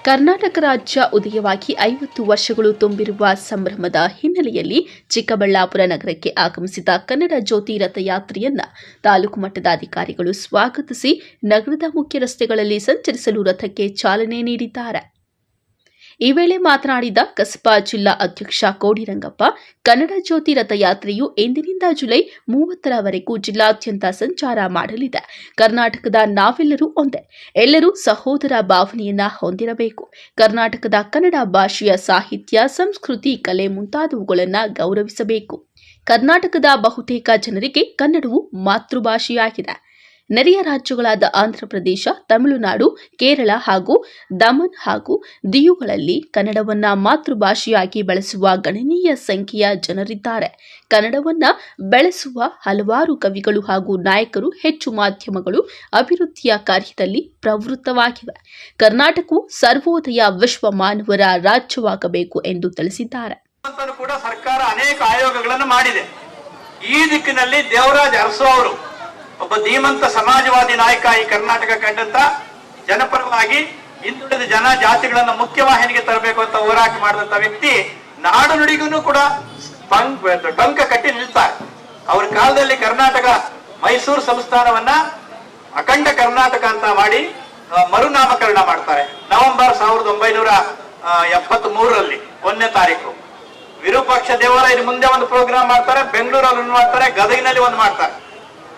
ಕರ್ನಾಟಕ ರಾಜ್ಯ ಉದಯವಾಗಿ 50 ವರ್ಷಗಳು ತುಂಬಿರುವ ಸಂಭ್ರಮದ ಹಿನ್ನೆಲೆಯಲ್ಲಿ ಚಿಕ್ಕಬಳ್ಳಾಪುರ ನಗರಕ್ಕೆ ಆಗಮಿಸಿದ ಕನ್ನಡ ಜ್ಯೋತಿ ರಥಯಾತ್ರೆಯನ್ನ ತಾಲೂಕು ಮಟ್ಟದ ಅಧಿಕಾರಿಗಳು ಸ್ವಾಗತಿಸಿ ನಗರದ ಮುಖ್ಯ ರಸ್ತೆಗಳಲ್ಲಿ ಸಂಚರಿಸಲು ರಥಕ್ಕೆ ಚಾಲನೆ ನೀಡಿದ್ದಾರೆ. ಈ ವೇಳೆ ಮಾತನಾಡಿದ ಕಸಬಾ ಜಿಲ್ಲಾ ಅಧ್ಯಕ್ಷ ಕೋಡಿರಂಗಪ್ಪ, ಕನ್ನಡ ಜ್ಯೋತಿ ರಥಯಾತ್ರೆಯು ಇಂದಿನಿಂದ ಜುಲೈ 30ರವರೆಗೂ ಜಿಲ್ಲಾದ್ಯಂತ ಸಂಚಾರ ಮಾಡಲಿದೆ. ಕರ್ನಾಟಕದ ನಾವೆಲ್ಲರೂ ಒಂದೇ, ಎಲ್ಲರೂ ಸಹೋದರ ಭಾವನೆಯನ್ನ ಹೊಂದಿರಬೇಕು. ಕರ್ನಾಟಕದ ಕನ್ನಡ ಭಾಷೆಯ ಸಾಹಿತ್ಯ, ಸಂಸ್ಕೃತಿ, ಕಲೆ ಮುಂತಾದವುಗಳನ್ನು ಗೌರವಿಸಬೇಕು. ಕರ್ನಾಟಕದ ಬಹುತೇಕ ಜನರಿಗೆ ಕನ್ನಡವು ಮಾತೃಭಾಷೆಯಾಗಿದೆ. ನೆರೆಯ ರಾಜ್ಯಗಳಾದ ಆಂಧ್ರಪ್ರದೇಶ, ತಮಿಳುನಾಡು, ಕೇರಳ ಹಾಗೂ ದಮನ್ ಹಾಗೂ ದಿಯುಗಳಲ್ಲಿ ಕನ್ನಡವನ್ನ ಮಾತೃಭಾಷೆಯಾಗಿ ಬಳಸುವ ಗಣನೀಯ ಸಂಖ್ಯೆಯ ಜನರಿದ್ದಾರೆ. ಕನ್ನಡವನ್ನ ಬೆಳೆಸುವ ಹಲವಾರು ಕವಿಗಳು ಹಾಗೂ ನಾಯಕರು, ಹೆಚ್ಚು ಮಾಧ್ಯಮಗಳು ಅಭಿವೃದ್ಧಿಯ ಕಾರ್ಯದಲ್ಲಿ ಪ್ರವೃತ್ತವಾಗಿವೆ. ಕರ್ನಾಟಕವು ಸರ್ವೋದಯ ವಿಶ್ವ ಮಾನವರ ರಾಜ್ಯವಾಗಬೇಕು ಎಂದು ತಿಳಿಸಿದ್ದಾರೆ. ಕೂಡ ಸರ್ಕಾರ ಅನೇಕ ಆಯೋಗಗಳನ್ನು ಮಾಡಿದೆ. ಈ ದಿಕ್ಕಿನಲ್ಲಿ ದೇವರಾಜ್ ಅರಸು ಅವರು ಒಬ್ಬ ಧೀಮಂತ ಸಮಾಜವಾದಿ ನಾಯಕ, ಈ ಕರ್ನಾಟಕ ಕಂಡಂತ ಜನಪರವಾಗಿ ಹಿಂದುಳಿದ ಜನ ಜಾತಿಗಳನ್ನು ಮುಖ್ಯವಾಹಿನಿಗೆ ತರಬೇಕು ಅಂತ ಹೋರಾಟ ಮಾಡಿದಂತ ವ್ಯಕ್ತಿ ನಾಡು ನುಡಿಗೂ ಕೂಡ ಟಂಕ ಕಟ್ಟಿ ನಿಲ್ತಾರೆ. ಅವ್ರ ಕಾಲದಲ್ಲಿ ಕರ್ನಾಟಕ ಮೈಸೂರು ಸಂಸ್ಥಾನವನ್ನ ಅಖಂಡ ಕರ್ನಾಟಕ ಅಂತ ಮಾಡಿ ಮರುನಾಮಕರಣ ಮಾಡ್ತಾರೆ. ನವೆಂಬರ್ 1973ರಲ್ಲಿ 1ನೇ ತಾರೀಕು ವಿರೂಪಾಕ್ಷ ದೇವಾಲಯದ ಮುಂದೆ ಒಂದು ಪ್ರೋಗ್ರಾಮ್ ಮಾಡ್ತಾರೆ, ಬೆಂಗಳೂರಲ್ಲಿ ಒಂದು ಮಾಡ್ತಾರೆ, ಗದಗಿನಲ್ಲಿ ಒಂದು ಮಾಡ್ತಾರೆ.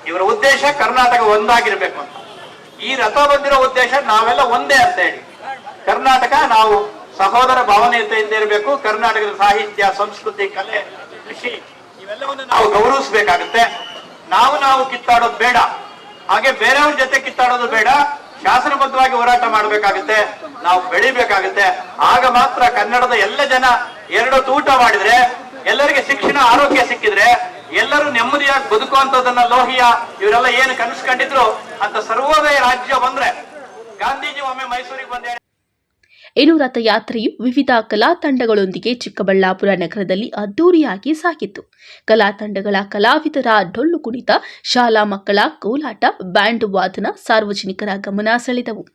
ಇವರ ಉದ್ದೇಶ ಕರ್ನಾಟಕ ಒಂದಾಗಿರ್ಬೇಕು ಅಂತ. ಈ ರಥ ಬಂದಿರೋ ಉದ್ದೇಶ ನಾವೆಲ್ಲ ಒಂದೇ ಅಂತ ಹೇಳಿ, ಕರ್ನಾಟಕ ನಾವು ಸಹೋದರ ಭಾವನೆಯಿಂದ ಇರಬೇಕು. ಕರ್ನಾಟಕದ ಸಾಹಿತ್ಯ, ಸಂಸ್ಕೃತಿ, ಕಲೆ, ಕೃಷಿ ಇವೆಲ್ಲವನ್ನು ನಾವು ಗೌರವಿಸಬೇಕಾಗುತ್ತೆ. ನಾವು ಕಿತ್ತಾಡೋದು ಬೇಡ, ಹಾಗೆ ಬೇರೆಯವ್ರ ಜೊತೆ ಕಿತ್ತಾಡೋದು ಬೇಡ. ಶಾಸನಬದ್ಧವಾಗಿ ಹೋರಾಟ ಮಾಡಬೇಕಾಗುತ್ತೆ, ನಾವು ಬೆಳಿಬೇಕಾಗುತ್ತೆ. ಆಗ ಮಾತ್ರ ಕನ್ನಡದ ಎಲ್ಲ ಜನ ಎರಡು ಊಟ ಮಾಡಿದ್ರೆ, ಎಲ್ಲರಿಗೆ ಶಿಕ್ಷಣ, ಆರೋಗ್ಯ ಸಿಕ್ಕಿದ್ರೆ, ಎಲ್ಲರೂ ನೆಮ್ಮದಿಯಾಗಿ ಬದುಕುವಂತದನ್ನ ಲೋಹಿಯ ಇವರೆಲ್ಲ ಏನು ಕನಸ್ಕೊಂಡಿದ್ರು ಅಂತ ಸರ್ವೋದಯ ರಾಜ್ಯ ಬಂದ್ರೆ ಗಾಂಧೀಜಿ ಒಮ್ಮೆ ಮೈಸೂರಿಗೆ ಬಂದ. ಇನ್ನು ರಥಯಾತ್ರೆಯು ವಿವಿಧ ಕಲಾ ತಂಡಗಳೊಂದಿಗೆ ಚಿಕ್ಕಬಳ್ಳಾಪುರ ನಗರದಲ್ಲಿ ಅದ್ದೂರಿಯಾಗಿ ಸಾಗಿತ್ತು. ಕಲಾ ತಂಡಗಳ ಕಲಾವಿದರ ಡೊಳ್ಳು ಕುಣಿತ, ಶಾಲಾ ಮಕ್ಕಳ ಕೋಲಾಟ, ಬ್ಯಾಂಡ್ ವಾದನ ಸಾರ್ವಜನಿಕರ ಗಮನ ಸೆಳೆದವು.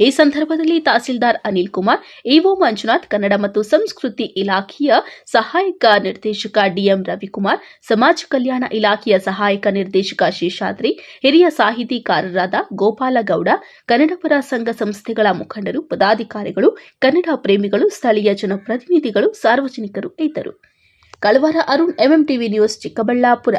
ಈ ಸಂದರ್ಭದಲ್ಲಿ ತಹಸೀಲ್ದಾರ್ ಅನಿಲ್ ಕುಮಾರ್, ಇಒ ಮಂಜುನಾಥ್, ಕನ್ನಡ ಮತ್ತು ಸಂಸ್ಕೃತಿ ಇಲಾಖೆಯ ಸಹಾಯಕ ನಿರ್ದೇಶಕ ಡಿಎಂ ರವಿಕುಮಾರ್, ಸಮಾಜ ಕಲ್ಯಾಣ ಇಲಾಖೆಯ ಸಹಾಯಕ ನಿರ್ದೇಶಕ ಶೇಷಾದ್ರಿ, ಹಿರಿಯ ಸಾಹಿತಿಕಾರರಾದ ಗೋಪಾಲಗೌಡ, ಕನ್ನಡಪರ ಸಂಘ ಸಂಸ್ಥೆಗಳ ಮುಖಂಡರು, ಪದಾಧಿಕಾರಿಗಳು, ಕನ್ನಡ ಪ್ರೇಮಿಗಳು, ಸ್ಥಳೀಯ ಜನಪ್ರತಿನಿಧಿಗಳು, ಸಾರ್ವಜನಿಕರು ಇದ್ದರು. ಕಳವಾರ ಅರುಣ್, ಎಂಎಂಟಿವಿ ನ್ಯೂಸ್, ಚಿಕ್ಕಬಳ್ಳಾಪುರ.